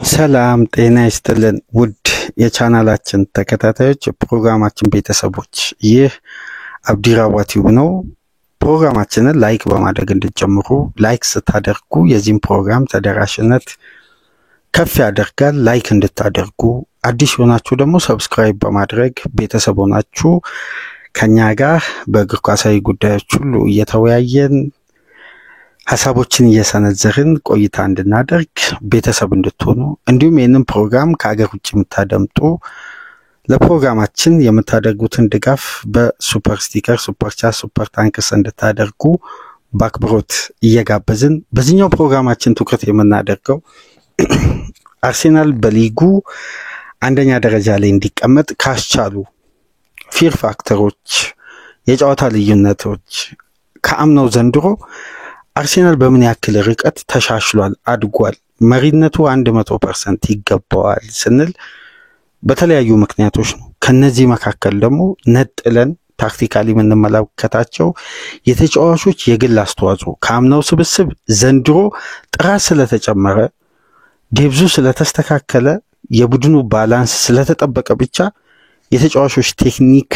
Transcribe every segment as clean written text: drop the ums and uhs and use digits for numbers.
ሰላም ጤና ይስጥልን ውድ የቻናላችን ተከታታዮች ፕሮግራማችን ቤተሰቦች ይህ አብዲራዋ ቲዩብ ነው። ፕሮግራማችንን ላይክ በማድረግ እንድትጀምሩ ላይክ ስታደርጉ የዚህን ፕሮግራም ተደራሽነት ከፍ ያደርጋል። ላይክ እንድታደርጉ አዲስ ሆናችሁ ደግሞ ሰብስክራይብ በማድረግ ቤተሰብ ሆናችሁ ከኛ ጋር በእግር ኳሳዊ ጉዳዮች ሁሉ እየተወያየን ሐሳቦችን እየሰነዘርን ቆይታ እንድናደርግ ቤተሰብ እንድትሆኑ እንዲሁም ይህንን ፕሮግራም ከሀገር ውጭ የምታደምጡ ለፕሮግራማችን የምታደርጉትን ድጋፍ በሱፐር ስቲከር፣ ሱፐር ቻት፣ ሱፐር ታንክስ እንድታደርጉ በአክብሮት እየጋበዝን በዚህኛው ፕሮግራማችን ትኩረት የምናደርገው አርሴናል በሊጉ አንደኛ ደረጃ ላይ እንዲቀመጥ ካስቻሉ ፊር ፋክተሮች፣ የጨዋታ ልዩነቶች ከአምናው ዘንድሮ አርሴናል በምን ያክል ርቀት ተሻሽሏል፣ አድጓል፣ መሪነቱ 100% ይገባዋል ስንል በተለያዩ ምክንያቶች ነው። ከነዚህ መካከል ደግሞ ነጥለን ታክቲካሊ የምንመለከታቸው የተጫዋቾች የግል አስተዋጽኦ ከአምናው ስብስብ ዘንድሮ ጥራት ስለተጨመረ፣ ዴብዙ ስለተስተካከለ፣ የቡድኑ ባላንስ ስለተጠበቀ ብቻ የተጫዋቾች ቴክኒክ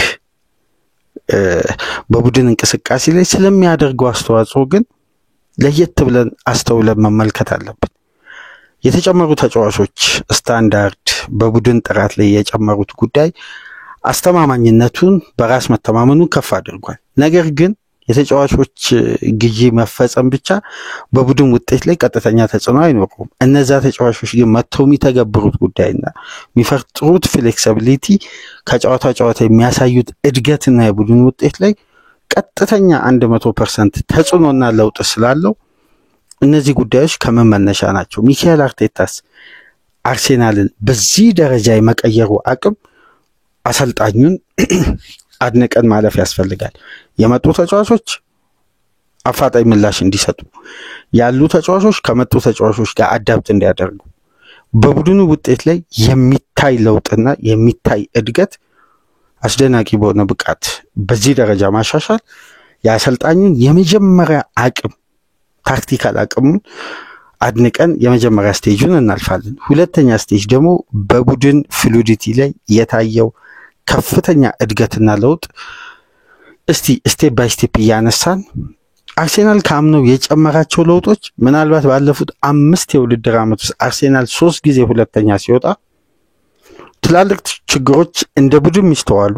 በቡድን እንቅስቃሴ ላይ ስለሚያደርገው አስተዋጽኦ ግን ለየት ብለን አስተውለን መመልከት አለብን። የተጨመሩ ተጫዋቾች ስታንዳርድ በቡድን ጥራት ላይ የጨመሩት ጉዳይ አስተማማኝነቱን በራስ መተማመኑን ከፍ አድርጓል። ነገር ግን የተጫዋቾች ግዢ መፈጸም ብቻ በቡድን ውጤት ላይ ቀጥተኛ ተጽዕኖ አይኖርም። እነዛ ተጫዋቾች ግን መተው የሚተገብሩት ጉዳይና የሚፈጥሩት ፍሌክሲቢሊቲ ከጨዋታ ጨዋታ የሚያሳዩት እድገትና የቡድን ውጤት ላይ ቀጥተኛ 100% ተጽዕኖና ለውጥ ስላለው እነዚህ ጉዳዮች ከምን መነሻ ናቸው? ሚካኤል አርቴታስ አርሴናልን በዚህ ደረጃ የመቀየሩ አቅም አሰልጣኙን አድንቀን ማለፍ ያስፈልጋል። የመጡ ተጫዋቾች አፋጣኝ ምላሽ እንዲሰጡ፣ ያሉ ተጫዋቾች ከመጡ ተጫዋቾች ጋር አዳፕት እንዲያደርጉ፣ በቡድኑ ውጤት ላይ የሚታይ ለውጥና የሚታይ እድገት አስደናቂ በሆነ ብቃት በዚህ ደረጃ ማሻሻል የአሰልጣኙን የመጀመሪያ አቅም ታክቲካል አቅሙን አድንቀን የመጀመሪያ ስቴጁን እናልፋለን። ሁለተኛ ስቴጅ ደግሞ በቡድን ፍሉዲቲ ላይ የታየው ከፍተኛ እድገትና ለውጥ እስቲ ስቴፕ ባይ ስቴፕ እያነሳን አርሴናል ካምነው የጨመራቸው ለውጦች ምናልባት ባለፉት 5 የውድድር ዓመት ውስጥ አርሴናል 3 ጊዜ ሁለተኛ ሲወጣ ትላልቅ ችግሮች እንደ ቡድን ሚስተዋሉ፣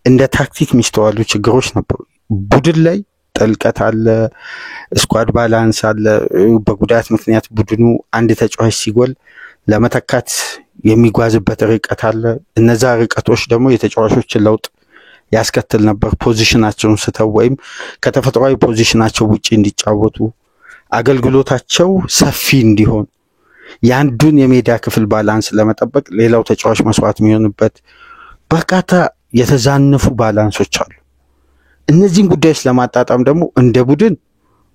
እንደ ታክቲክ ሚስተዋሉ ችግሮች ነበሩ። ቡድን ላይ ጥልቀት አለ፣ ስኳድ ባላንስ አለ። በጉዳት ምክንያት ቡድኑ አንድ ተጫዋች ሲጎል ለመተካት የሚጓዝበት ርቀት አለ። እነዛ ርቀቶች ደግሞ የተጫዋቾችን ለውጥ ያስከትል ነበር። ፖዚሽናቸውን ስተው ወይም ከተፈጥሯዊ ፖዚሽናቸው ውጪ እንዲጫወቱ፣ አገልግሎታቸው ሰፊ እንዲሆን፣ ያንዱን የሜዳ ክፍል ባላንስ ለመጠበቅ ሌላው ተጫዋች መስዋዕት የሚሆንበት በርካታ የተዛነፉ ባላንሶች አሉ። እነዚህን ጉዳዮች ለማጣጣም ደግሞ እንደ ቡድን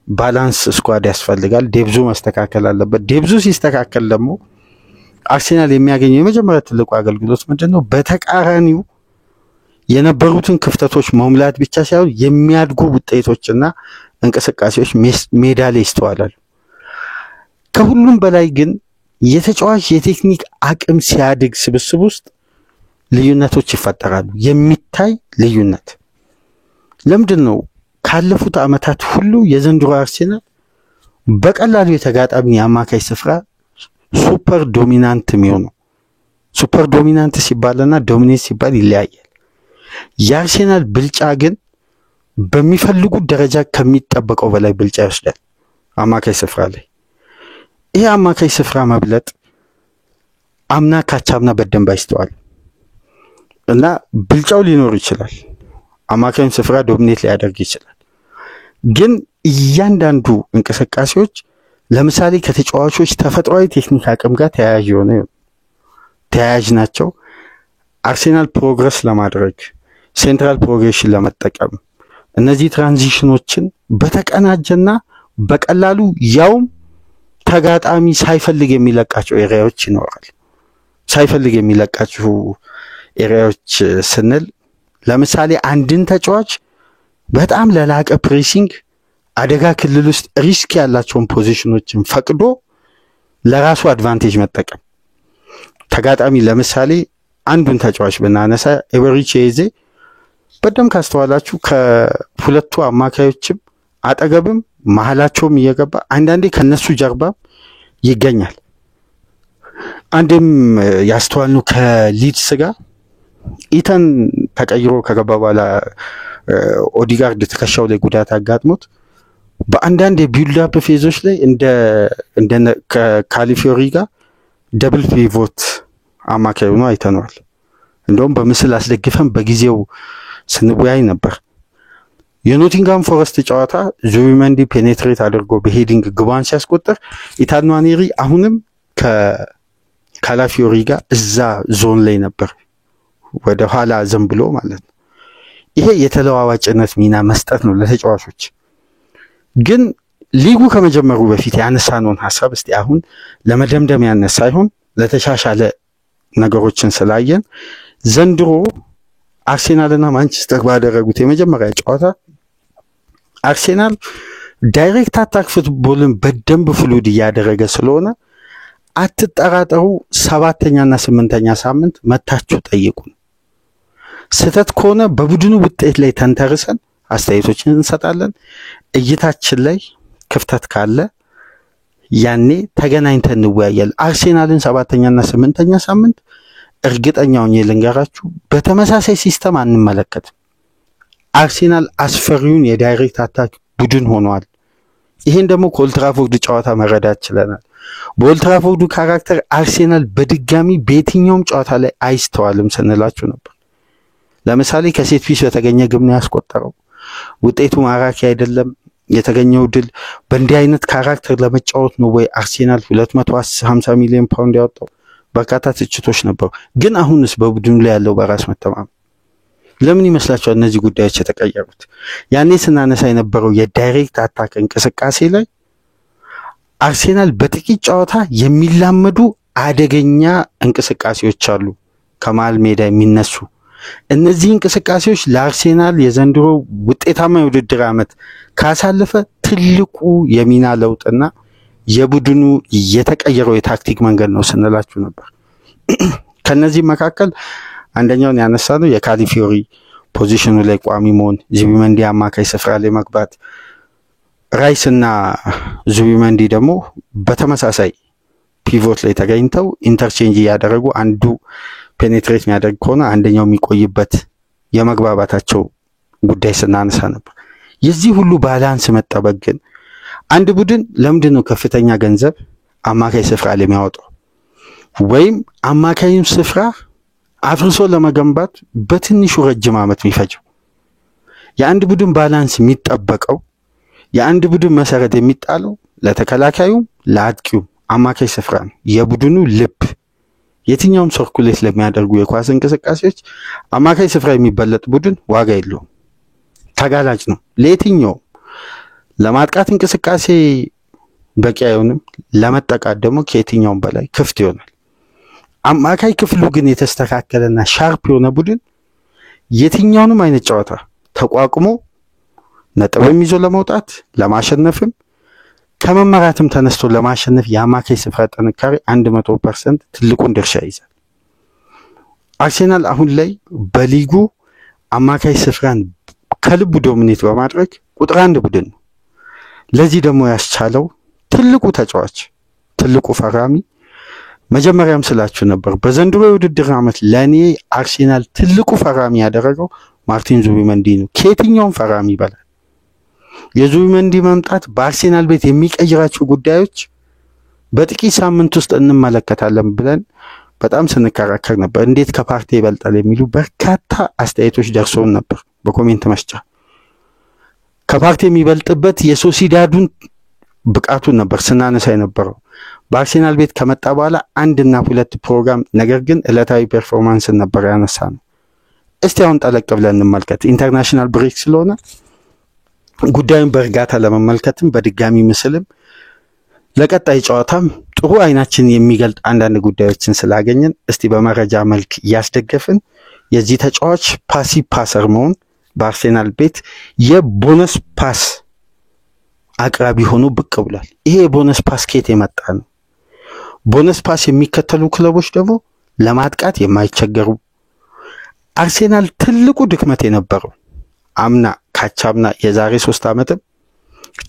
ባላንስ ስኳድ ያስፈልጋል። ዴብዙ መስተካከል አለበት። ዴብዙ ሲስተካከል ደግሞ አርሴናል የሚያገኘው የመጀመሪያ ትልቁ አገልግሎት ምንድነው? በተቃራኒው የነበሩትን ክፍተቶች መሙላት ብቻ ሳይሆን የሚያድጉ ውጤቶችና እንቅስቃሴዎች ሜዳ ላይ ይስተዋላሉ። ከሁሉም በላይ ግን የተጫዋች የቴክኒክ አቅም ሲያድግ ስብስብ ውስጥ ልዩነቶች ይፈጠራሉ። የሚታይ ልዩነት ለምንድነው? ካለፉት ዓመታት ሁሉ የዘንድሮ አርሴናል በቀላሉ የተጋጣሚ አማካይ ስፍራ ሱፐር ዶሚናንት የሚሆነው። ሱፐር ዶሚናንት ሲባልና ዶሚኔት ሲባል ይለያያል። የአርሴናል ብልጫ ግን በሚፈልጉት ደረጃ ከሚጠበቀው በላይ ብልጫ ይወስዳል አማካይ ስፍራ ላይ። ይሄ አማካይ ስፍራ መብለጥ አምና ካቻምና በደንብ አይስተዋል እና ብልጫው ሊኖር ይችላል። አማካይን ስፍራ ዶሚኔት ሊያደርግ ይችላል። ግን እያንዳንዱ እንቅስቃሴዎች ለምሳሌ ከተጫዋቾች ተፈጥሯዊ ቴክኒክ አቅም ጋር ተያያዥ ናቸው። አርሴናል ፕሮግረስ ለማድረግ ሴንትራል ፕሮግሬሽን ለመጠቀም እነዚህ ትራንዚሽኖችን በተቀናጀና በቀላሉ ያውም ተጋጣሚ ሳይፈልግ የሚለቃቸው ኤሪያዎች ይኖራል። ሳይፈልግ የሚለቃቸው ኤሪያዎች ስንል ለምሳሌ አንድን ተጫዋች በጣም ለላቀ ፕሬሲንግ አደጋ ክልል ውስጥ ሪስክ ያላቸውን ፖዚሽኖችን ፈቅዶ ለራሱ አድቫንቴጅ መጠቀም ተጋጣሚ ለምሳሌ አንዱን ተጫዋች ብናነሳ ኤቨሪቺ ኤዜ በደም ካስተዋላችሁ ከሁለቱ አማካዮችም አጠገብም መሐላቸውም እየገባ አንዳንዴ ከነሱ ጀርባም ይገኛል። አንድም ያስተዋልነው ከሊድስ ጋር ኢተን ተቀይሮ ከገባ በኋላ ኦዲጋርድ ተከሻው ላይ ጉዳት አጋጥሞት በአንዳንድ የቢልድ አፕ ፌዞች ላይ እንደ ከካሊፊዮሪ ጋር ደብል ፒቮት አማካይ ሆኖ አይተነዋል። እንደውም በምስል አስደግፈን በጊዜው ስንወያይ ነበር። የኖቲንጋም ፎረስት ጨዋታ ዙቢመንዲ ፔኔትሬት አድርጎ በሄዲንግ ግባን ሲያስቆጥር ኢታን ንዋኔሪ አሁንም ከካላፊዮሪ ጋር እዛ ዞን ላይ ነበር፣ ወደ ኋላ ዘን ብሎ ማለት ነው። ይሄ የተለዋዋጭነት ሚና መስጠት ነው ለተጫዋቾች። ግን ሊጉ ከመጀመሩ በፊት ያነሳነውን ሐሳብ እስቲ አሁን ለመደምደም ያነሳ ሳይሆን ለተሻሻለ ነገሮችን ስላየን ዘንድሮ አርሴናልና ማንቸስተር ባደረጉት የመጀመሪያ ጨዋታ አርሴናል ዳይሬክት አታክ ፉትቦልን በደንብ ፍሉድ ያደረገ ስለሆነ አትጠራጠሩ፣ 7ኛና 8ኛ ሳምንት መታችሁ ጠይቁን። ስህተት ከሆነ በቡድኑ ውጤት ላይ ተንተርሰን አስተያየቶችን እንሰጣለን። እይታችን ላይ ክፍተት ካለ ያኔ ተገናኝተን እንወያያለን። አርሴናልን 7ኛና 8ኛ ሳምንት እርግጠኛውን ልንገራችሁ በተመሳሳይ ሲስተም አንመለከትም። አርሴናል አስፈሪውን የዳይሬክት አታክ ቡድን ሆኗል። ይሄን ደግሞ ከኦልትራፎርድ ጨዋታ መረዳት ችለናል። በኦልትራፎርዱ ካራክተር አርሴናል በድጋሚ በየትኛውም ጨዋታ ላይ አይስተዋልም ስንላችሁ ነበር። ለምሳሌ ከሴት ፒስ በተገኘ ግብ ነው ያስቆጠረው። ውጤቱ ማራኪ አይደለም። የተገኘው ድል በእንዲህ አይነት ካራክተር ለመጫወት ነው ወይ አርሴናል 250 ሚሊዮን ፓውንድ ያወጣው? በርካታ ትችቶች ነበሩ። ግን አሁንስ በቡድኑ ላይ ያለው በራስ መተማመን ለምን ይመስላችኋል እነዚህ ጉዳዮች የተቀየሩት? ያኔ ስናነሳ የነበረው የዳይሬክት አታክ እንቅስቃሴ ላይ አርሴናል በጥቂት ጨዋታ የሚላመዱ አደገኛ እንቅስቃሴዎች አሉ ከመሃል ሜዳ የሚነሱ። እነዚህ እንቅስቃሴዎች ለአርሴናል የዘንድሮ ውጤታማ የውድድር ዓመት ካሳለፈ ትልቁ የሚና ለውጥና የቡድኑ የተቀየረው የታክቲክ መንገድ ነው ስንላችሁ ነበር። ከነዚህ መካከል አንደኛውን ያነሳነው የካሊፊዮሪ ፖዚሽኑ ላይ ቋሚ መሆን፣ ዙቢመንዲ አማካይ ስፍራ ላይ መግባት፣ ራይስና ዙቢመንዲ ደግሞ በተመሳሳይ ፒቮት ላይ ተገኝተው ኢንተርቼንጅ ያደረጉ አንዱ ፔኔትሬት የሚያደርግ ከሆነ አንደኛው የሚቆይበት የመግባባታቸው ጉዳይ ስናነሳ ነበር። የዚህ ሁሉ ባላንስ መጠበቅ ግን አንድ ቡድን ለምንድነው ከፍተኛ ገንዘብ አማካይ ስፍራ ላይ የሚያወጣው? ወይም አማካይም ስፍራ አፍርሶ ለመገንባት በትንሹ ረጅም ዓመት የሚፈጀው? የአንድ ቡድን ባላንስ የሚጠበቀው የአንድ ቡድን መሰረት የሚጣለው ለተከላካዩ ለአጥቂው አማካይ ስፍራ ነው። የቡድኑ ልብ የትኛውም ሰርኩሌት ለሚያደርጉ የኳስ እንቅስቃሴዎች አማካይ ስፍራ የሚበለጥ ቡድን ዋጋ የለውም፣ ተጋላጭ ነው ለየትኛው። ለማጥቃት እንቅስቃሴ በቂ አይሆንም፣ ለመጠቃት ደግሞ ከየትኛውም በላይ ክፍት ይሆናል። አማካይ ክፍሉ ግን የተስተካከለና ሻርፕ የሆነ ቡድን የትኛውንም አይነት ጨዋታ ተቋቁሞ ነጥብም ይዞ ለመውጣት ለማሸነፍም ከመመራትም ተነስቶ ለማሸነፍ የአማካይ ስፍራ ጥንካሬ 100% ትልቁን ድርሻ ይዛል። አርሴናል አሁን ላይ በሊጉ አማካይ ስፍራን ከልቡ ዶሚኔት በማድረግ ቁጥር 1 ቡድን ነው። ለዚህ ደግሞ ያስቻለው ትልቁ ተጫዋች ትልቁ ፈራሚ መጀመሪያም ስላችሁ ነበር በዘንድሮ የውድድር ዓመት ለኔ አርሴናል ትልቁ ፈራሚ ያደረገው ማርቲን ዙቢመንዲ ነው። ከየትኛውም ፈራሚ በላይ የዙቢመንዲ መምጣት በአርሴናል ቤት የሚቀይራቸው ጉዳዮች በጥቂት ሳምንት ውስጥ እንመለከታለን ብለን በጣም ስንከራከር ነበር። እንዴት ከፓርቲ ይበልጣል የሚሉ በርካታ አስተያየቶች ደርሰውን ነበር በኮሜንት መስጫ። ከፓርቲ የሚበልጥበት የሶሲዳዱን ብቃቱን ነበር ስናነሳ የነበረው። በአርሴናል ቤት ከመጣ በኋላ 1 እና 2 ፕሮግራም ነገር ግን ዕለታዊ ፐርፎርማንስን ነበር ያነሳነው። እስቲ አሁን ጠለቅ ብለን እንመልከት። ኢንተርናሽናል ብሬክ ስለሆነ ጉዳዩን በእርጋታ ለመመልከትም በድጋሚ ምስልም ለቀጣይ ጨዋታም ጥሩ አይናችን የሚገልጥ አንዳንድ ጉዳዮችን ስላገኘን እስቲ በመረጃ መልክ ያስደገፍን የዚህ ተጫዋች ፓሲቭ ፓሰር መሆን በአርሴናል ቤት የቦነስ ፓስ አቅራቢ ሆኖ ብቅ ብሏል። ይሄ የቦነስ ፓስ ከየት የመጣ ነው? ቦነስ ፓስ የሚከተሉ ክለቦች ደግሞ ለማጥቃት የማይቸገሩ አርሴናል ትልቁ ድክመት የነበረው አምና ካቻምና የዛሬ 3 ዓመትም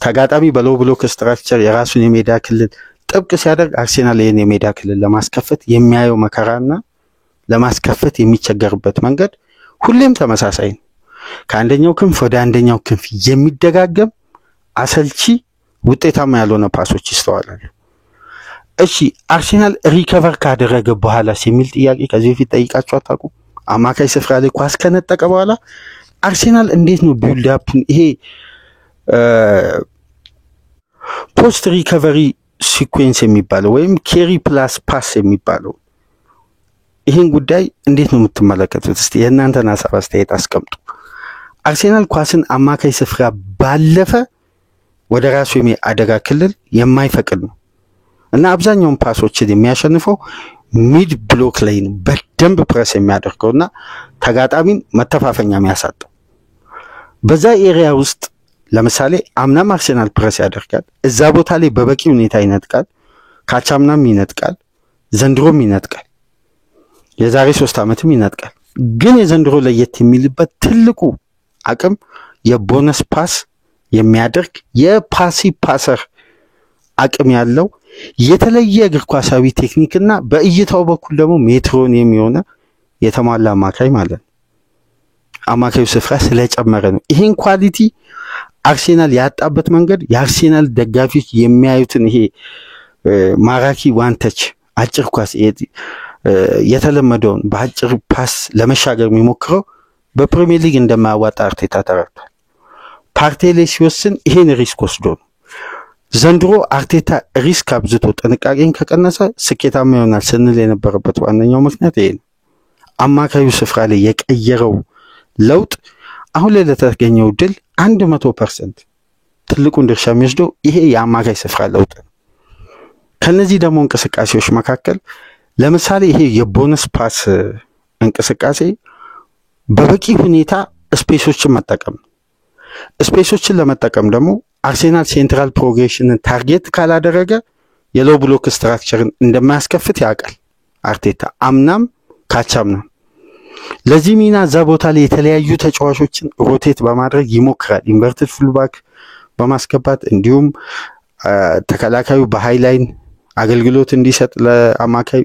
ተጋጣሚ በሎው ብሎክ ስትራክቸር የራሱን የሜዳ ክልል ጥብቅ ሲያደርግ አርሴናል ይሄን የሜዳ ክልል ለማስከፈት የሚያየው መከራና ለማስከፈት የሚቸገርበት መንገድ ሁሌም ተመሳሳይ ነው። ከአንደኛው ክንፍ ወደ አንደኛው ክንፍ የሚደጋገም አሰልቺ ውጤታማ ያልሆነ ፓሶች ይስተዋላሉ። እሺ አርሴናል ሪከቨር ካደረገ በኋላስ የሚል ጥያቄ ከዚህ በፊት ጠይቃችሁ አታውቁ? አማካይ ስፍራ ላይ ኳስ ከነጠቀ በኋላ አርሴናል እንዴት ነው ቢልድ አፕን ይሄ ፖስት ሪከቨሪ ሲኩዌንስ የሚባለው ወይም ኬሪ ፕላስ ፓስ የሚባለው ይሄን ጉዳይ እንዴት ነው የምትመለከቱት? እስቲ የእናንተን ሐሳብ አስተያየት አስቀምጡ። አርሴናል ኳስን አማካይ ስፍራ ባለፈ ወደ ራሱ አደጋ ክልል የማይፈቅድ ነው እና አብዛኛውን ፓሶችን የሚያሸንፈው ሚድ ብሎክ ላይ ነው በደንብ ፕረስ የሚያደርገውና ተጋጣሚን መተፋፈኛ የሚያሳጣው። በዛ ኤሪያ ውስጥ ለምሳሌ አምናም አርሴናል ፕረስ ያደርጋል፣ እዛ ቦታ ላይ በበቂ ሁኔታ ይነጥቃል፣ ካቻምናም ይነጥቃል፣ ዘንድሮም ይነጥቃል፣ የዛሬ 3 ዓመትም ይነጥቃል። ግን የዘንድሮ ለየት የሚልበት ትልቁ አቅም የቦነስ ፓስ የሚያደርግ የፓሲ ፓሰር አቅም ያለው የተለየ እግር ኳሳዊ ቴክኒክና በእይታው በኩል ደግሞ ሜትሮን የሚሆነ የተሟላ አማካይ ማለት ነው። አማካዩ ስፍራ ስለጨመረ ነው። ይሄን ኳሊቲ አርሴናል ያጣበት መንገድ የአርሴናል ደጋፊዎች የሚያዩትን ይሄ ማራኪ ዋንተች አጭር ኳስ የተለመደውን በአጭር ፓስ ለመሻገር የሚሞክረው በፕሪሚየር ሊግ እንደማያዋጣ አርቴታ ተረድቷል። ፓርቴ ላይ ሲወስን ይሄን ሪስክ ወስዶ ነው። ዘንድሮ አርቴታ ሪስክ አብዝቶ ጥንቃቄን ከቀነሰ ስኬታማ ይሆናል ስንል የነበረበት ዋነኛው ምክንያት ይሄ ነው። አማካዩ ስፍራ ላይ የቀየረው ለውጥ አሁን ላይ ለተገኘው ድል 100% ትልቁን ድርሻ የሚወስደው ይሄ የአማካይ ስፍራ ለውጥ ነው። ከነዚህ ደግሞ እንቅስቃሴዎች መካከል ለምሳሌ ይሄ የቦነስ ፓስ እንቅስቃሴ በበቂ ሁኔታ ስፔሶችን መጠቀም። ስፔሶችን ለመጠቀም ደግሞ አርሴናል ሴንትራል ፕሮግሬሽንን ታርጌት ካላደረገ የሎው ብሎክ ስትራክቸርን እንደማያስከፍት ያውቃል አርቴታ አምናም ካቻምናም። ለዚህ ሚና እዛ ቦታ ላይ የተለያዩ ተጫዋቾችን ሮቴት በማድረግ ይሞክራል። ኢንቨርትድ ፉልባክ በማስገባት እንዲሁም ተከላካዩ በሃይላይን አገልግሎት እንዲሰጥ ለአማካዩ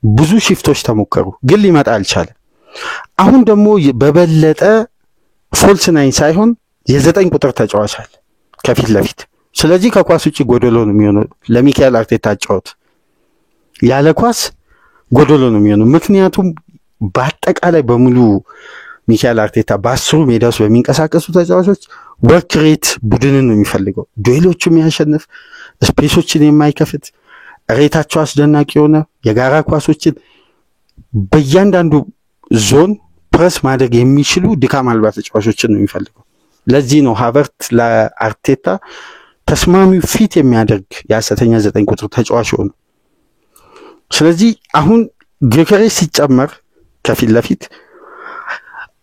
ብዙ ሽፍቶች ተሞከሩ፣ ግን ሊመጣ አልቻለም። አሁን ደግሞ በበለጠ ፎልስ ናይን ሳይሆን የ9 ቁጥር ተጫዋች አለ ከፊት ለፊት። ስለዚህ ከኳስ ውጪ ጎዶሎ ነው የሚሆነው ለሚካኤል አርቴታ ጫወት ያለ ኳስ ጎዶሎ ነው የሚሆነው። ምክንያቱም በአጠቃላይ በሙሉ ሚካኤል አርቴታ በ10 ሜዳ ውስጥ በሚንቀሳቀሱ ተጫዋቾች ወርክ ሬት ቡድንን ነው የሚፈልገው። ዱኤሎቹን የሚያሸንፍ ስፔሶችን የማይከፍት ሬታቸው አስደናቂ የሆነ የጋራ ኳሶችን በእያንዳንዱ ዞን ፕረስ ማድረግ የሚችሉ ድካም አልባ ተጫዋቾችን ነው የሚፈልገው። ለዚህ ነው ሃቨርት ለአርቴታ ተስማሚው ፊት የሚያደርግ የሐሰተኛ 9 ቁጥር ተጫዋች ሆነ። ስለዚህ አሁን ግሪከሬስ ሲጨመር ከፊት ለፊት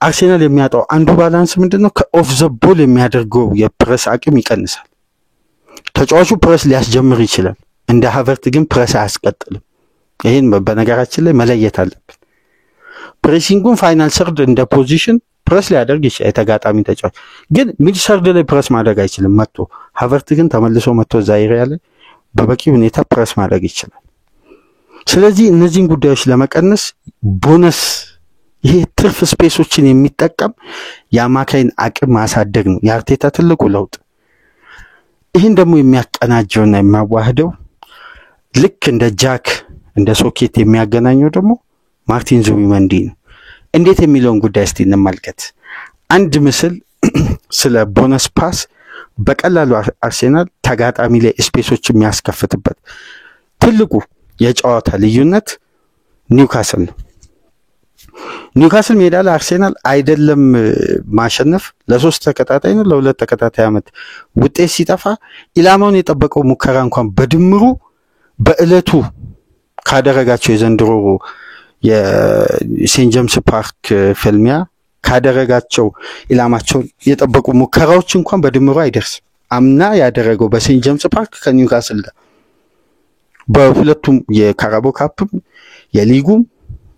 አርሴናል የሚያጣው አንዱ ባላንስ ምንድነው? ከኦፍ ዘ ቦል የሚያደርገው የፕረስ አቅም ይቀንሳል። ተጫዋቹ ፕረስ ሊያስጀምር ይችላል፣ እንደ ሃቨርት ግን ፕረስ አያስቀጥልም። ይሄን በነገራችን ላይ መለየት አለብን። ፕሬሲንጉን ፋይናል ሰርድ እንደ ፖዚሽን ፕረስ ሊያደርግ ይችላል የተጋጣሚ ተጫዋች፣ ግን ሚድ ሰርድ ላይ ፕረስ ማድረግ አይችልም መጥቶ። ሃቨርት ግን ተመልሶ መጥቶ ዛይሪያ ላይ በበቂ ሁኔታ ፕረስ ማድረግ ይችላል። ስለዚህ እነዚህን ጉዳዮች ለመቀነስ ቦነስ ይሄ ትርፍ ስፔሶችን የሚጠቀም የአማካይን አቅም ማሳደግ ነው የአርቴታ ትልቁ ለውጥ። ይህን ደግሞ የሚያቀናጀውና የሚያዋህደው ልክ እንደ ጃክ እንደ ሶኬት የሚያገናኘው ደግሞ ማርቲን ዙቢመንዲ ነው። እንዴት የሚለውን ጉዳይ እስቲ እንመልከት። አንድ ምስል ስለ ቦነስ ፓስ በቀላሉ አርሴናል ተጋጣሚ ላይ ስፔሶች የሚያስከፍትበት ትልቁ የጨዋታ ልዩነት ኒውካስል ነው። ኒውካስል ሜዳ ላይ አርሴናል አይደለም ማሸነፍ ለ3 ተከታታይ ነው ለ2 ተከታታይ ዓመት ውጤት ሲጠፋ ኢላማውን የጠበቀው ሙከራ እንኳን በድምሩ በእለቱ ካደረጋቸው የዘንድሮ የሴንት ጄምስ ፓርክ ፍልሚያ ካደረጋቸው ኢላማቸው የጠበቁ ሙከራዎች እንኳን በድምሩ አይደርስም። አምና ያደረገው በሴንት ጄምስ ፓርክ ከኒውካስል ጋር በሁለቱም የካራቦ ካፕም የሊጉም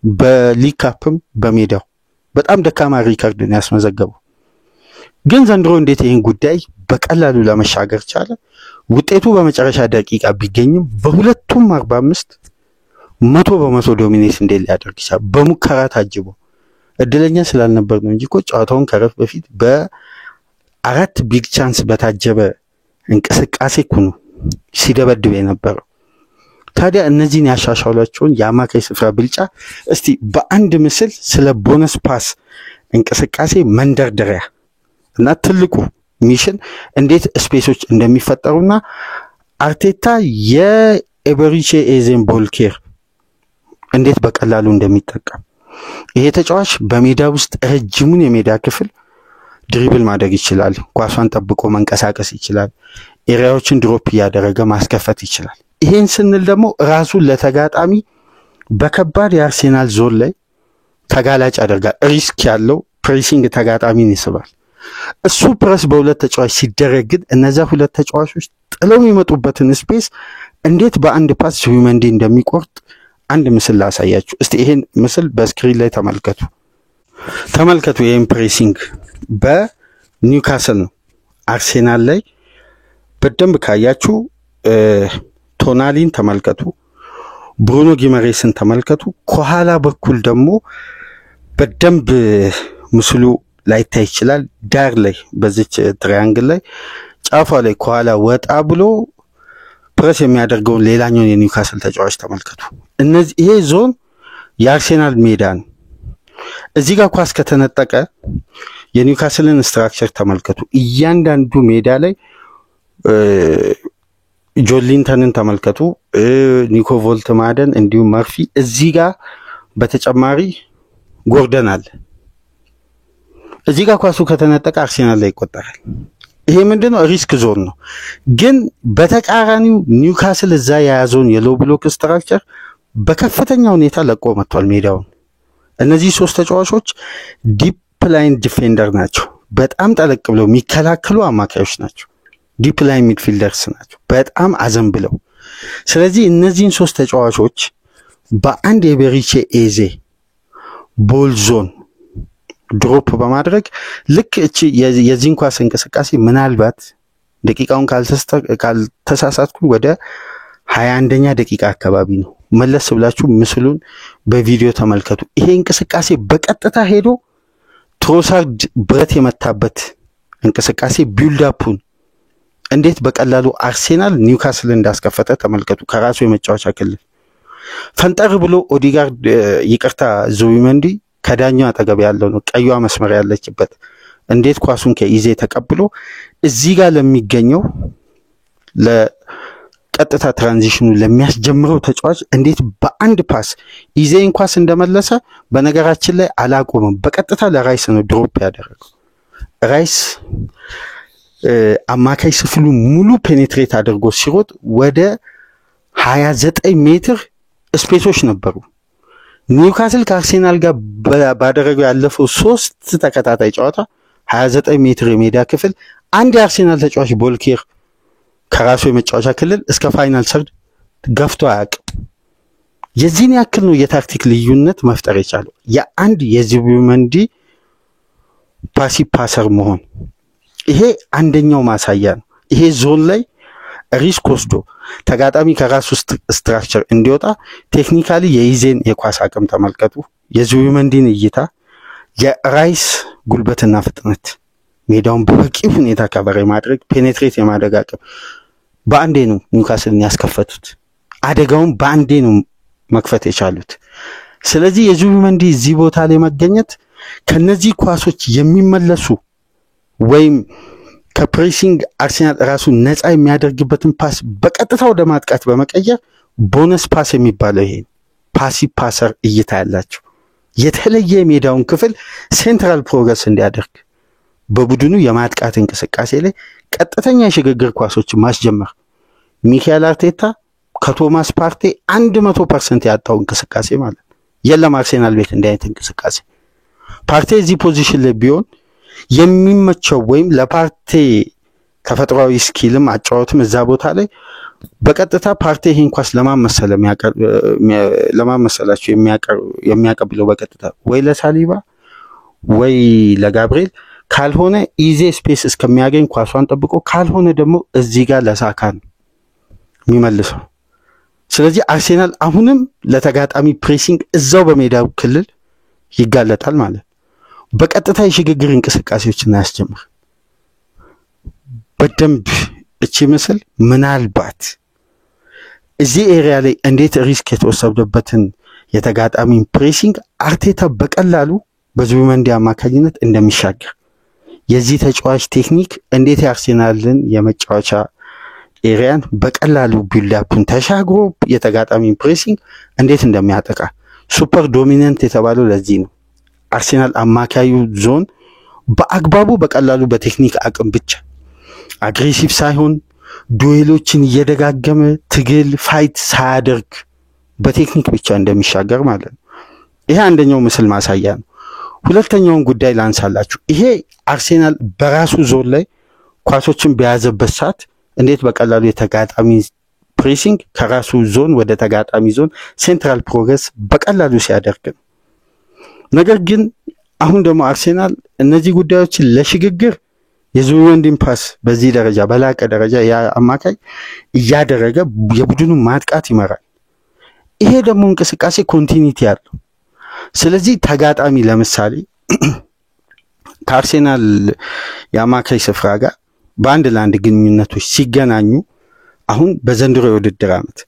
በሊግ ካፕም በሜዳው በጣም ደካማ ሪከርድ ነው ያስመዘገበው። ግን ዘንድሮ እንዴት ይህን ጉዳይ በቀላሉ ለመሻገር ቻለ? ውጤቱ በመጨረሻ ደቂቃ ቢገኝም በሁለቱም 45 100% ዶሚኔት እንዴት ሊያደርግ ይችላል? በሙከራ ታጅቦ እድለኛ ስላልነበር ነው እንጂ እኮ ጨዋታውን ከረፍ በፊት በአራት ቢግ ቻንስ በታጀበ እንቅስቃሴ ነው ሲደበድብ የነበረው። ታዲያ እነዚህን ያሻሻሏቸውን የአማካይ ስፍራ ብልጫ እስቲ በአንድ ምስል ስለ ቦነስ ፓስ እንቅስቃሴ መንደርደሪያ እና ትልቁ ሚሽን እንዴት ስፔሶች እንደሚፈጠሩና አርቴታ የኤበሪቼ ኤዜን ቦልኬር እንዴት በቀላሉ እንደሚጠቀም። ይሄ ተጫዋች በሜዳ ውስጥ ረጅሙን የሜዳ ክፍል ድሪብል ማድረግ ይችላል። ኳሷን ጠብቆ መንቀሳቀስ ይችላል። ኤሪያዎችን ድሮፕ እያደረገ ማስከፈት ይችላል። ይሄን ስንል ደግሞ ራሱን ለተጋጣሚ በከባድ የአርሴናል ዞን ላይ ተጋላጭ ያደርጋል። ሪስክ ያለው ፕሬሲንግ ተጋጣሚን ይስባል። እሱ ፕረስ በሁለት ተጫዋች ሲደረግ ግን እነዛ ሁለት ተጫዋቾች ጥለው የሚመጡበትን ስፔስ እንዴት በአንድ ፓስ ዙቢሜንዲ እንደሚቆርጥ አንድ ምስል ላሳያችሁ። እስቲ ይሄን ምስል በስክሪን ላይ ተመልከቱ። ይሄን ፕሬሲንግ በኒውካስል ነው። አርሴናል ላይ በደንብ ካያችሁ ቶናሊን ተመልከቱ፣ ብሩኖ ጊመሬስን ተመልከቱ። ከኋላ በኩል ደግሞ በደንብ ምስሉ ላይታይ ይችላል። ዳር ላይ በዚች ትራያንግል ላይ ጫፏ ላይ ከኋላ ወጣ ብሎ ፕረስ የሚያደርገውን ሌላኛውን የኒውካስል ተጫዋች ተመልከቱ። ይሄ ዞን የአርሴናል ሜዳ ነው። እዚህ ጋር ኳስ ከተነጠቀ የኒውካስልን ስትራክቸር ተመልከቱ። እያንዳንዱ ሜዳ ላይ ጆሊንተንን ተመልከቱ፣ ኒኮ ቮልትማደን እንዲሁም መርፊ። እዚህ ጋር በተጨማሪ ጎርደን አለ። እዚህ ጋር ኳሱ ከተነጠቀ አርሴናል ላይ ይቆጠራል። ይሄ ምንድነው? ሪስክ ዞን ነው። ግን በተቃራኒው ኒውካስል እዛ የያዘውን የሎ ብሎክ ስትራክቸር በከፍተኛ ሁኔታ ለቆ መጥቷል ሜዳውን። እነዚህ ሶስት ተጫዋቾች ዲፕ ላይን ዲፌንደር ናቸው። በጣም ጠለቅ ብለው የሚከላከሉ አማካዮች ናቸው። ዲፕ ላይን ሚድፊልደርስ ናቸው፣ በጣም አዘን ብለው። ስለዚህ እነዚህን ሶስት ተጫዋቾች በአንድ የቤሪቼ ኤዜ ቦል ዞን ድሮፕ በማድረግ ልክ እቺ የዚህን ኳስ እንቅስቃሴ ምናልባት ደቂቃውን ካልተሳሳትኩ ወደ 21ኛ ደቂቃ አካባቢ ነው። መለስ ብላችሁ ምስሉን በቪዲዮ ተመልከቱ። ይሄ እንቅስቃሴ በቀጥታ ሄዶ ትሮሳርድ ብረት የመታበት እንቅስቃሴ ቢልድ አፑን እንዴት በቀላሉ አርሴናል ኒውካስል እንዳስከፈተ ተመልከቱ። ከራሱ የመጫወቻ ክልል ፈንጠር ብሎ ኦዲጋርድ ዙቢሜንዲ ከዳኛው አጠገብ ያለው ነው፣ ቀይዋ መስመር ያለችበት እንዴት ኳሱን ከኢዜ ተቀብሎ እዚህ ጋር ለሚገኘው ለቀጥታ ትራንዚሽኑ ለሚያስጀምረው ተጫዋች እንዴት በአንድ ፓስ ኢዜን ኳስ እንደመለሰ በነገራችን ላይ አላቆመም። በቀጥታ ለራይስ ነው ድሮፕ ያደረገው። ራይስ አማካይ ስፍሉ ሙሉ ፔኔትሬት አድርጎ ሲሮጥ ወደ 29 ሜትር ስፔሶች ነበሩ። ኒውካስል ከአርሴናል ጋር ባደረገው ያለፈው 3 ተከታታይ ጨዋታ 29 ሜትር የሜዳ ክፍል አንድ የአርሴናል ተጫዋች ቦልኬር ከራሱ የመጫወቻ ክልል እስከ ፋይናል ሰርድ ገፍቶ አያውቅም። የዚህን ያክል ነው የታክቲክ ልዩነት መፍጠር የቻለው የአንድ የዙቢሜንዲ ፓሲ ፓሰር መሆን። ይሄ አንደኛው ማሳያ ነው። ይሄ ዞን ላይ ሪስክ ወስዶ ተጋጣሚ ከራሱ ስትራክቸር እንዲወጣ ቴክኒካሊ የኢዜን የኳስ አቅም ተመልከቱ፣ የዙቢሜንዲን እይታ፣ የራይስ ጉልበትና ፍጥነት፣ ሜዳውን በበቂ ሁኔታ ከቨር ማድረግ፣ ፔኔትሬት የማድረግ አቅም በአንዴ ነው ኒውካስልን ያስከፈቱት። አደጋውን በአንዴ ነው መክፈት የቻሉት። ስለዚህ የዙቢሜንዲ እዚህ ቦታ ላይ መገኘት ከነዚህ ኳሶች የሚመለሱ ወይም ከፕሬሲንግ አርሴናል ራሱ ነፃ የሚያደርግበትን ፓስ በቀጥታ ወደ ማጥቃት በመቀየር ቦነስ ፓስ የሚባለው ይሄ ፓሲ ፓሰር እይታ ያላቸው የተለየ ሜዳውን ክፍል ሴንትራል ፕሮግረስ እንዲያደርግ በቡድኑ የማጥቃት እንቅስቃሴ ላይ ቀጥተኛ የሽግግር ኳሶችን ማስጀመር ሚካኤል አርቴታ ከቶማስ ፓርቴ 100% ያጣው እንቅስቃሴ ማለት የለም። አርሴናል ቤት እንዲህ አይነት እንቅስቃሴ ፓርቴ እዚህ ፖዚሽን ላይ ቢሆን የሚመቸው ወይም ለፓርቴ ተፈጥሯዊ ስኪልም አጫወትም እዛ ቦታ ላይ በቀጥታ ፓርቴ ይሄን ኳስ ለማመሰላችሁ የሚያቀብለው በቀጥታ ወይ ለሳሊባ ወይ ለጋብሪኤል ካልሆነ ኢዜ ስፔስ እስከሚያገኝ ኳሷን ጠብቆ ካልሆነ ደግሞ እዚህ ጋር ለሳካን የሚመልሰው። ስለዚህ አርሴናል አሁንም ለተጋጣሚ ፕሬሲንግ እዛው በሜዳው ክልል ይጋለጣል ማለት። በቀጥታ የሽግግር እንቅስቃሴዎችን ያስጀምር። በደንብ እቺ ምስል ምናልባት እዚህ ኤሪያ ላይ እንዴት ሪስክ የተወሰደበትን የተጋጣሚ ፕሬሲንግ አርቴታ በቀላሉ በዙቢመንዲ አማካኝነት እንደሚሻገር የዚህ ተጫዋች ቴክኒክ እንዴት የአርሴናልን የመጫወቻ ኤሪያን በቀላሉ ቢልዳፕን ተሻግሮ የተጋጣሚ ፕሬሲንግ እንዴት እንደሚያጠቃ ሱፐር ዶሚናንት የተባለው ለዚህ ነው። አርሴናል አማካዩ ዞን በአግባቡ በቀላሉ በቴክኒክ አቅም ብቻ አግሬሲቭ ሳይሆን ዱኤሎችን እየደጋገመ ትግል ፋይት ሳያደርግ በቴክኒክ ብቻ እንደሚሻገር ማለት ነው። ይሄ አንደኛው ምስል ማሳያ ነው። ሁለተኛውን ጉዳይ ላንሳላችሁ። ይሄ አርሴናል በራሱ ዞን ላይ ኳሶችን በያዘበት ሰዓት እንዴት በቀላሉ የተጋጣሚ ፕሬሲንግ ከራሱ ዞን ወደ ተጋጣሚ ዞን ሴንትራል ፕሮግረስ በቀላሉ ሲያደርግ ነው። ነገር ግን አሁን ደግሞ አርሴናል እነዚህ ጉዳዮችን ለሽግግር የዙቢመንዲን ፓስ በዚህ ደረጃ በላቀ ደረጃ ያ አማካይ እያደረገ የቡድኑን ማጥቃት ይመራል። ይሄ ደግሞ እንቅስቃሴ ኮንቲኒቲ ያለው። ስለዚህ ተጋጣሚ ለምሳሌ ከአርሴናል የአማካይ ስፍራ ጋር በአንድ ለአንድ ግንኙነቶች ሲገናኙ አሁን በዘንድሮ የውድድር ዓመት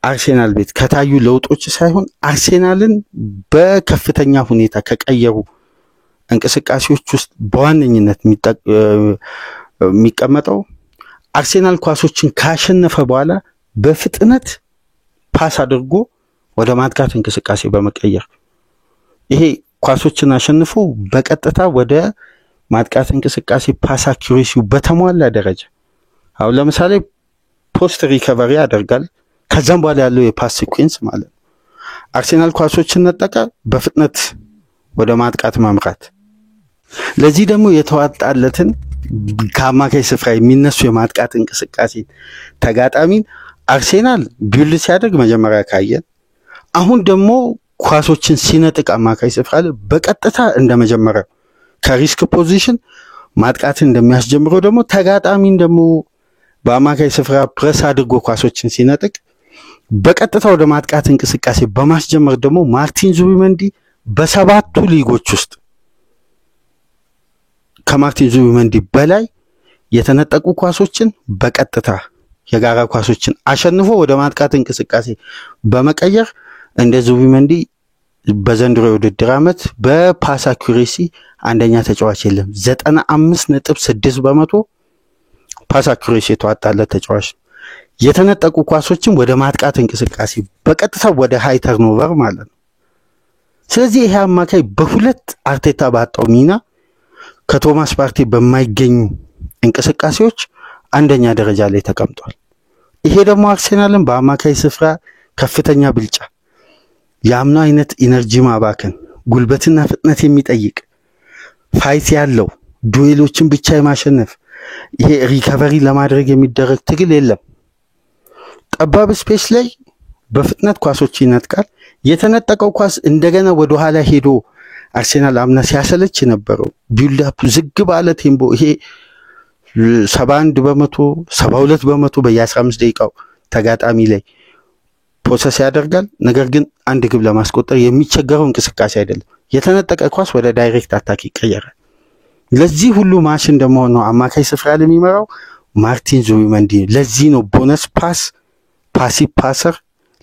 አርሴናል ቤት ከታዩ ለውጦች ሳይሆን አርሴናልን በከፍተኛ ሁኔታ ከቀየሩ እንቅስቃሴዎች ውስጥ በዋነኝነት የሚቀመጠው አርሴናል ኳሶችን ካሸነፈ በኋላ በፍጥነት ፓስ አድርጎ ወደ ማጥቃት እንቅስቃሴ በመቀየር ይሄ ኳሶችን አሸንፎ በቀጥታ ወደ ማጥቃት እንቅስቃሴ ፓስ አኩሬሲው በተሟላ ደረጃ አሁን ለምሳሌ ፖስት ሪከቨሪ ያደርጋል። ከዛም በኋላ ያለው የፓስ ሲኩዌንስ ማለት ነው። አርሴናል ኳሶችን ነጠቀ፣ በፍጥነት ወደ ማጥቃት ማምራት። ለዚህ ደግሞ የተዋጣለትን ከአማካይ ስፍራ የሚነሱ የማጥቃት እንቅስቃሴ ተጋጣሚን አርሴናል ቢልድ ሲያደርግ መጀመሪያ ካየን፣ አሁን ደግሞ ኳሶችን ሲነጥቅ አማካይ ስፍራ በቀጥታ እንደመጀመሪያው ከሪስክ ፖዚሽን ማጥቃትን እንደሚያስጀምረው ደግሞ ተጋጣሚን ደግሞ በአማካይ ስፍራ ፕረስ አድርጎ ኳሶችን ሲነጥቅ በቀጥታ ወደ ማጥቃት እንቅስቃሴ በማስጀመር ደግሞ ማርቲን ዙቢመንዲ በሰባቱ ሊጎች ውስጥ ከማርቲን ዙቢመንዲ በላይ የተነጠቁ ኳሶችን በቀጥታ የጋራ ኳሶችን አሸንፎ ወደ ማጥቃት እንቅስቃሴ በመቀየር እንደ ዙቢመንዲ በዘንድሮ የውድድር ዓመት በፓስ አኩሬሲ አንደኛ ተጫዋች የለም። 95.6% ፓስ አኩሬሲ የተዋጣለት ተጫዋች ነው። የተነጠቁ ኳሶችን ወደ ማጥቃት እንቅስቃሴ በቀጥታ ወደ ሃይ ተርኖቨር ማለት ነው። ስለዚህ ይሄ አማካይ በሁለት አርቴታ ባጣው ሚና ከቶማስ ፓርቴ በማይገኙ እንቅስቃሴዎች አንደኛ ደረጃ ላይ ተቀምጧል። ይሄ ደግሞ አርሴናልን በአማካይ ስፍራ ከፍተኛ ብልጫ ያምና አይነት ኢነርጂ ማባከን ጉልበትና ፍጥነት የሚጠይቅ ፋይት ያለው ዱኤሎችን ብቻ የማሸነፍ ይሄ ሪከቨሪ ለማድረግ የሚደረግ ትግል የለም። ጠባብ ስፔስ ላይ በፍጥነት ኳሶች ይነጥቃል። የተነጠቀው ኳስ እንደገና ወደ ኋላ ሄዶ አርሴናል አምና ሲያሰለች ነበረው ቢልድ አፕ ዝግ ባለ ቴምፖ ይሄ 71% 72% በየ15 ደቂቃው ተጋጣሚ ላይ ፕሮሰስ ያደርጋል። ነገር ግን አንድ ግብ ለማስቆጠር የሚቸገረው እንቅስቃሴ አይደለም። የተነጠቀ ኳስ ወደ ዳይሬክት አታክ ይቀየራል። ለዚህ ሁሉ ማሽን ደግሞ ነው አማካይ ስፍራ ላይ የሚመራው ማርቲን ዙቢመንዲ። ለዚህ ነው ቦነስ ፓስ ፓሲቭ ፓሰር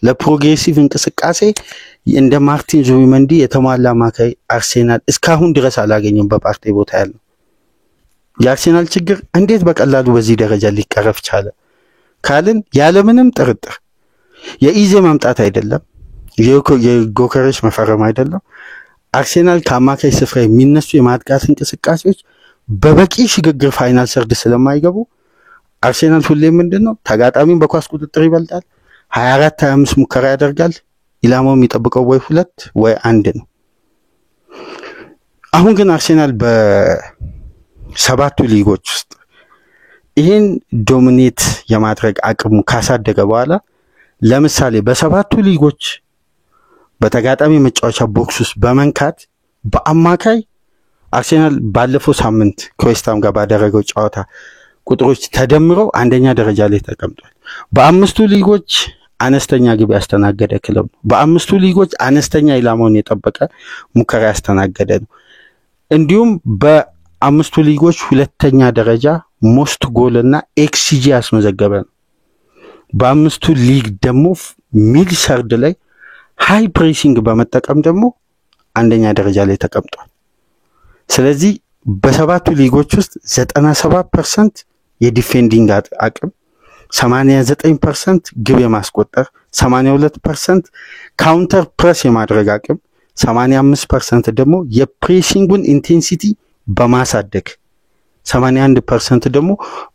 ለፕሮግሬሲቭ እንቅስቃሴ እንደ ማርቲን ዙቢመንዲ የተሟላ አማካይ አርሴናል እስካሁን ድረስ አላገኘም በፓርቴ ቦታ ያለው። የአርሴናል ችግር እንዴት በቀላሉ በዚህ ደረጃ ሊቀረፍ ቻለ ካልን ያለምንም ጥርጥር የኢዜ ማምጣት አይደለም፣ የጎከሬሽ መፈረም አይደለም። አርሴናል ከአማካይ ስፍራ የሚነሱ የማጥቃት እንቅስቃሴዎች በበቂ ሽግግር ፋይናል ሰርድ ስለማይገቡ አርሴናል ሁሌ ምንድነው ተጋጣሚን በኳስ ቁጥጥር ይበልጣል። 24-25 ሙከራ ያደርጋል። ኢላማው የሚጠብቀው ወይ 2 ወይ 1 ነው። አሁን ግን አርሴናል በሰባቱ ሊጎች ውስጥ ይህን ዶሚኔት የማድረግ አቅሙ ካሳደገ በኋላ ለምሳሌ በሰባቱ ሊጎች በተጋጣሚ መጫወቻ ቦክስ ውስጥ በመንካት በአማካይ አርሴናል ባለፈው ሳምንት ከዌስትሃም ጋር ባደረገው ጨዋታ ቁጥሮች ተደምረው አንደኛ ደረጃ ላይ ተቀምጧል። በአምስቱ ሊጎች አነስተኛ ግብ ያስተናገደ ክለብ ነው። በአምስቱ ሊጎች አነስተኛ ኢላማውን የጠበቀ ሙከራ ያስተናገደ ነው። እንዲሁም በአምስቱ ሊጎች ሁለተኛ ደረጃ ሞስት ጎል እና ኤክስጂ ያስመዘገበ ነው። በአምስቱ ሊግ ደግሞ ሚድ ሰርድ ላይ ሃይ ፕሬሲንግ በመጠቀም ደግሞ አንደኛ ደረጃ ላይ ተቀምጧል። ስለዚህ በሰባቱ ሊጎች ውስጥ 97% የዲፌንዲንግ አቅም፣ 89% ግብ የማስቆጠር፣ 82% ካውንተር ፕረስ የማድረግ አቅም፣ 85% ደግሞ የፕሬሲንጉን ኢንቴንሲቲ በማሳደግ፣ 81% ደግሞ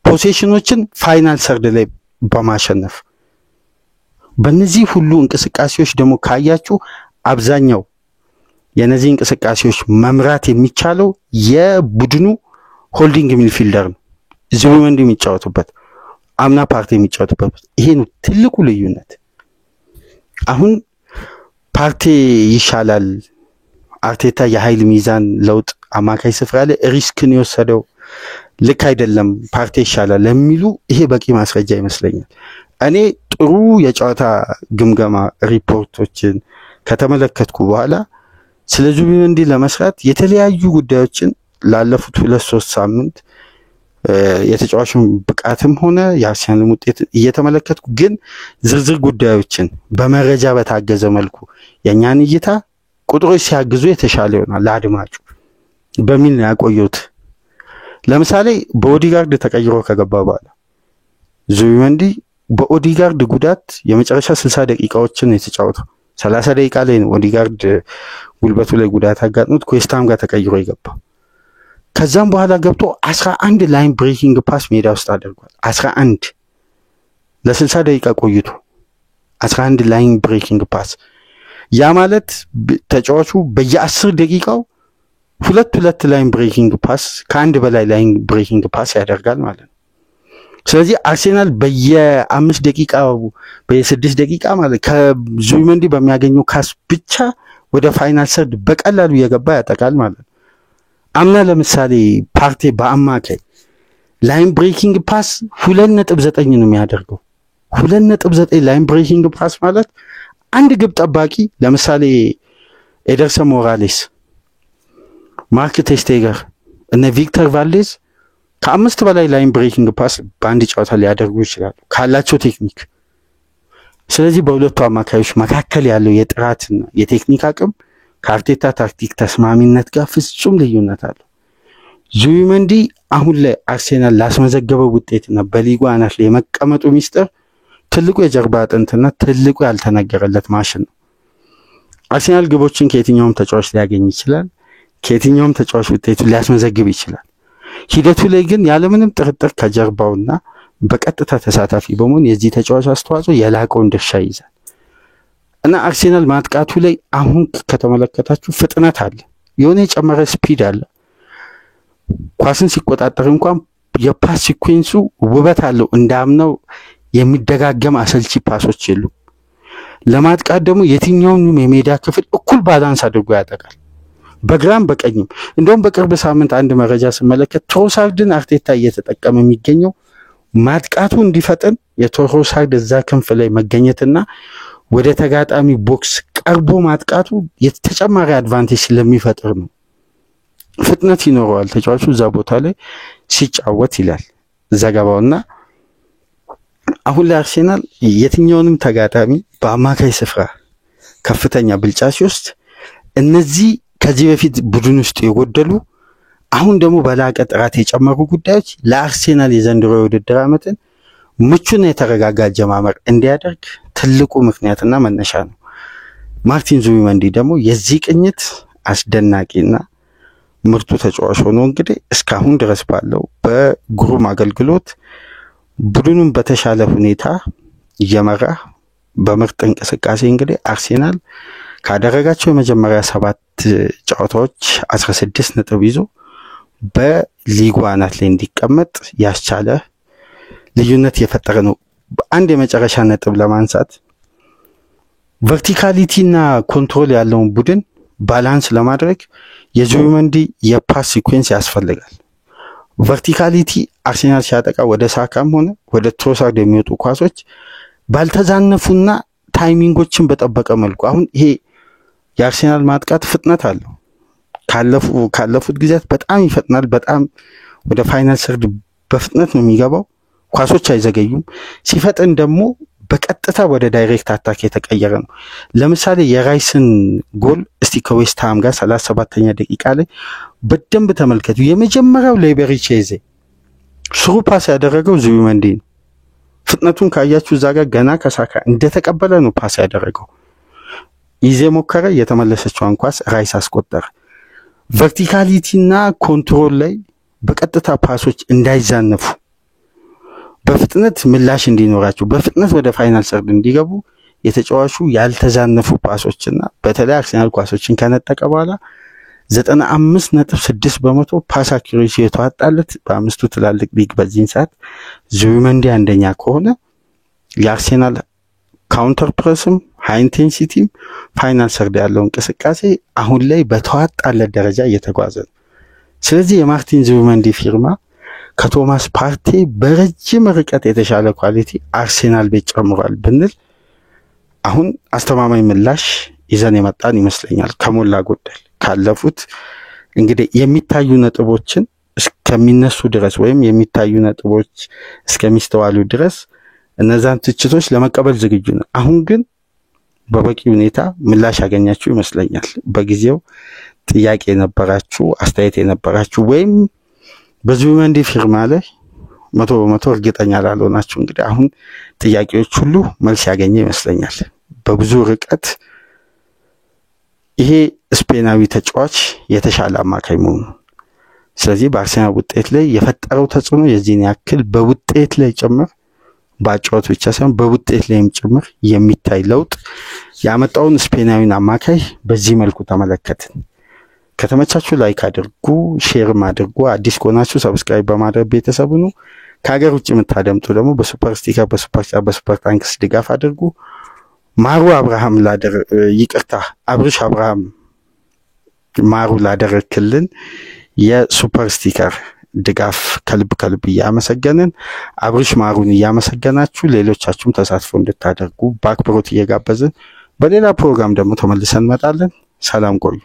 ፖሴሽኖችን ፋይናል ሰርድ ላይ በማሸነፍ በእነዚህ ሁሉ እንቅስቃሴዎች ደግሞ ካያችሁ አብዛኛው የነዚህ እንቅስቃሴዎች መምራት የሚቻለው የቡድኑ ሆልዲንግ ሚድፊልደር ነው። ዙቢሜንዲ የሚጫወቱበት አምና ፓርቲ የሚጫወቱበት ይሄ ነው ትልቁ ልዩነት። አሁን ፓርቲ ይሻላል፣ አርቴታ የኃይል ሚዛን ለውጥ አማካይ ስፍራ ላይ ሪስክን የወሰደው ልክ አይደለም፣ ፓርቲ ይሻላል ለሚሉ ይሄ በቂ ማስረጃ ይመስለኛል። እኔ ጥሩ የጨዋታ ግምገማ ሪፖርቶችን ከተመለከትኩ በኋላ ስለ ዙቢሜንዲ ለመስራት የተለያዩ ጉዳዮችን ላለፉት 2-3 ሳምንት የተጫዋቹን ብቃትም ሆነ የአርሰናልን ውጤት እየተመለከትኩ ግን ዝርዝር ጉዳዮችን በመረጃ በታገዘ መልኩ የኛን እይታ ቁጥሮች ሲያግዙ የተሻለ ይሆናል ለአድማጩ በሚል ነው ያቆየሁት። ለምሳሌ በኦዲጋርድ ተቀይሮ ከገባ በኋላ ዙቢሜንዲ በኦዲጋርድ ጉዳት የመጨረሻ 60 ደቂቃዎችን የተጫወተው 30 ደቂቃ ላይ ነው ኦዲጋርድ ጉልበቱ ላይ ጉዳት አጋጥሞት ከዌስትሃም ጋር ተቀይሮ ይገባው። ከዛም በኋላ ገብቶ 11 ላይን ብሬኪንግ ፓስ ሜዳ ውስጥ አድርጓል። 11 ለ60 ደቂቃ ቆይቶ 11 ላይን ብሬኪንግ ፓስ፣ ያ ማለት ተጫዋቹ በየ10 ደቂቃው ሁለት ላይን ብሬኪንግ ፓስ ከአንድ በላይ ላይን ብሬኪንግ ፓስ ያደርጋል ማለት ነው። ስለዚህ አርሴናል በየ5 ደቂቃ በየ6 ደቂቃ ማለት ከዙቢሜንዲ በሚያገኘው ካስ ብቻ ወደ ፋይናል ሰርድ በቀላሉ የገባ ያጠቃል ማለት ነው። አምና ለምሳሌ ፓርቲ በአማካይ ላይን ብሬኪንግ ፓስ 2.9 ነው የሚያደርገው። 2.9 ላይን ብሬኪንግ ፓስ ማለት አንድ ግብ ጠባቂ ለምሳሌ ኤደርሰን ሞራሌስ፣ ማርክ ቴስቴገር እና ቪክተር ቫልዴዝ ከ5 በላይ ላይን ብሬኪንግ ፓስ በአንድ ጨዋታ ሊያደርጉ ይችላሉ ካላቸው ቴክኒክ። ስለዚህ በሁለቱ አማካዮች መካከል ያለው የጥራትና የቴክኒክ አቅም ከአርቴታ ታክቲክ ተስማሚነት ጋር ፍጹም ልዩነት አለው። ዙቢሜንዲ አሁን ላይ አርሴናል ላስመዘገበው ውጤትና በሊጉ አናት ላይ የመቀመጡ ሚስጥር ትልቁ የጀርባ አጥንትና ትልቁ ያልተነገረለት ማሽን ነው። አርሴናል ግቦችን ከየትኛውም ተጫዋች ሊያገኝ ይችላል፣ ከየትኛውም ተጫዋች ውጤቱን ሊያስመዘግብ ይችላል። ሂደቱ ላይ ግን ያለምንም ጥርጥር ከጀርባውና በቀጥታ ተሳታፊ በመሆን የዚህ ተጫዋች አስተዋጽኦ የላቀውን ድርሻ ይይዛል እና አርሴናል ማጥቃቱ ላይ አሁን ከተመለከታችሁ ፍጥነት አለ፣ የሆነ የጨመረ ስፒድ አለ። ኳስን ሲቆጣጠር እንኳን የፓስ ሲኩዌንሱ ውበት አለው። እንዳምነው የሚደጋገም አሰልቺ ፓሶች የሉ። ለማጥቃት ደግሞ የትኛውንም የሜዳ ክፍል እኩል ባላንስ አድርጎ ያጠቃል፣ በግራም በቀኝም። እንደውም በቅርብ ሳምንት አንድ መረጃ ስመለከት ትሮሳርድን አርቴታ እየተጠቀመ የሚገኘው ማጥቃቱ እንዲፈጥን የትሮሳርድ እዛ ክንፍ ላይ መገኘትና ወደ ተጋጣሚ ቦክስ ቀርቦ ማጥቃቱ የተጨማሪ አድቫንቴጅ ስለሚፈጥር ነው። ፍጥነት ይኖረዋል ተጫዋቹ እዛ ቦታ ላይ ሲጫወት ይላል ዘገባውና አሁን ላይ አርሴናል የትኛውንም ተጋጣሚ በአማካይ ስፍራ ከፍተኛ ብልጫ ሲወስድ እነዚህ ከዚህ በፊት ቡድን ውስጥ የጎደሉ አሁን ደግሞ በላቀ ጥራት የጨመሩ ጉዳዮች ለአርሴናል የዘንድሮ የውድድር ዓመትን ምቹና የተረጋጋ ጀማመር እንዲያደርግ ትልቁ ምክንያትና መነሻ ነው። ማርቲን ዙቢሜንዲ ደግሞ የዚህ ቅኝት አስደናቂና ምርጡ ተጫዋች ሆኖ እንግዲህ እስካሁን ድረስ ባለው በግሩም አገልግሎት ቡድኑን በተሻለ ሁኔታ እየመራ በምርጥ እንቅስቃሴ እንግዲህ አርሴናል ካደረጋቸው የመጀመሪያ 7 ጨዋታዎች 16 ነጥብ ይዞ በሊጉ አናት ላይ እንዲቀመጥ ያስቻለ ልዩነት የፈጠረ ነው። አንድ የመጨረሻ ነጥብ ለማንሳት ቨርቲካሊቲና ኮንትሮል ያለውን ቡድን ባላንስ ለማድረግ የዙቢሜንዲ የፓስ ሲኩዌንስ ያስፈልጋል። ቨርቲካሊቲ አርሴናል ሲያጠቃ ወደ ሳካም ሆነ ወደ ትሮሳርድ የሚወጡ ኳሶች ባልተዛነፉና ታይሚንጎችን በጠበቀ መልኩ አሁን ይሄ የአርሴናል ማጥቃት ፍጥነት አለው። ካለፉት ጊዜያት በጣም ይፈጥናል። በጣም ወደ ፋይናል ሰርድ በፍጥነት ነው የሚገባው። ኳሶች አይዘገዩም። ሲፈጥን ደግሞ በቀጥታ ወደ ዳይሬክት አታክ የተቀየረ ነው። ለምሳሌ የራይስን ጎል እስቲ ከዌስትሃም ጋር 37ኛ ደቂቃ ላይ በደንብ ተመልከቱ። የመጀመሪያው ለቤሪቼዜ ስሩ ፓስ ያደረገው ዙቢሜንዲ ነው። ፍጥነቱን ካያችሁ እዛ ጋር ገና ከሳካ እንደተቀበለ ነው ፓስ ያደረገው። ይዜ ሞከረ፣ የተመለሰችውን ኳስ ራይስ አስቆጠረ። ቨርቲካሊቲና ኮንትሮል ላይ በቀጥታ ፓሶች እንዳይዛነፉ በፍጥነት ምላሽ እንዲኖራቸው በፍጥነት ወደ ፋይናል ሰርድ እንዲገቡ የተጫዋቹ ያልተዛነፉ ፓሶችና በተለይ አርሴናል ኳሶችን ከነጠቀ በኋላ 95.6% ፓስ አኪሬሲ የተዋጣለት በአምስቱ ትላልቅ ሊግ በዚህን ሰዓት ዙቢሜንዲ አንደኛ ከሆነ የአርሴናል ካውንተር ፕሬስም ሃይ ኢንቴንሲቲም ፋይናል ሰርድ ያለው እንቅስቃሴ አሁን ላይ በተዋጣለት ደረጃ እየተጓዘ ነው። ስለዚህ የማርቲን ዙቢሜንዲ ፊርማ ከቶማስ ፓርቴ በረጅም ርቀት የተሻለ ኳሊቲ አርሴናል ቤት ጨምሯል ብንል አሁን አስተማማኝ ምላሽ ይዘን የመጣን ይመስለኛል። ከሞላ ጎደል ካለፉት እንግዲህ የሚታዩ ነጥቦችን እስከሚነሱ ድረስ ወይም የሚታዩ ነጥቦች እስከሚስተዋሉ ድረስ እነዛን ትችቶች ለመቀበል ዝግጁ ነው። አሁን ግን በበቂ ሁኔታ ምላሽ ያገኛችሁ ይመስለኛል። በጊዜው ጥያቄ የነበራችሁ አስተያየት የነበራችሁ ወይም በዙቢሜንዲ ፊርማ ላይ 100% እርግጠኛ ላልሆናችሁ እንግዲህ አሁን ጥያቄዎች ሁሉ መልስ ያገኘ ይመስለኛል። በብዙ ርቀት ይሄ ስፔናዊ ተጫዋች የተሻለ አማካይ መሆኑ ስለዚህ በአርሴናል ውጤት ላይ የፈጠረው ተጽዕኖ የዚህን ያክል በውጤት ላይ ጭምር ባጫወት ብቻ ሳይሆን በውጤት ላይም ጭምር የሚታይ ለውጥ ያመጣውን ስፔናዊን አማካይ በዚህ መልኩ ተመለከትን። ከተመቻችሁ ላይክ አድርጉ፣ ሼርም አድርጉ። አዲስ ከሆናችሁ ሰብስክራይብ በማድረግ ቤተሰብ ሁኑ። ከሀገር ውጭ የምታደምጡ ደግሞ በሱፐር ስቲከር፣ በሱፐር ቻት፣ በሱፐር ታንክስ ድጋፍ አድርጉ። አብርሽ አብርሃም ማሩ ላደረክልን የሱፐር ስቲከር ድጋፍ ከልብ እያመሰገንን አብርሽ ማሩን እያመሰገናችሁ ሌሎቻችሁም ተሳትፎ እንድታደርጉ በአክብሮት እየጋበዝን በሌላ ፕሮግራም ደግሞ ተመልሰን እንመጣለን። ሰላም ቆዩ።